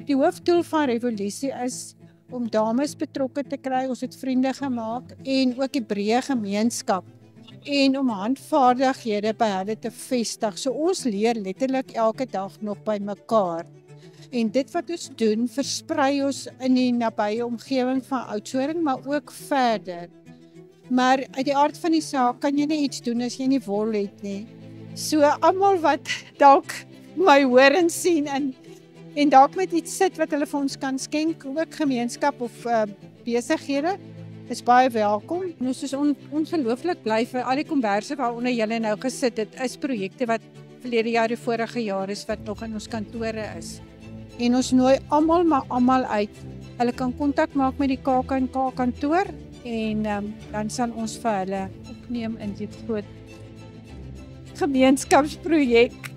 Die hoofdoel van Revolusie is om dames betrokke te kry, ons het vriende gemaak en ook die breë gemeenskap en om handvaardighede by hulle te vestig. So ons leer letterlik elke dag nog by mekaar. En dit wat ons doen, versprei ons in die nabye omgewing van Oudtshoorn, maar ook verder. Maar uit die aard van die saak kan jy nie iets doen as jy nie wil het nie. So almal wat dalk my hoor en sien en dalk met iets sit wat hulle vir ons kan skenk, ook gemeenskap of besighede, is baie welkom. En ons is ongelooflik bly vir al die komberse waaronder julle nou gesit het, is projekte wat verlede jaar, die vorige jaar is, wat nog in ons kantore is. En ons nooi almal uit. Hulle kan kontak maak met die KAK&K kantoor en dan sal ons vir hulle opneem in die groot gemeenskapsprojek.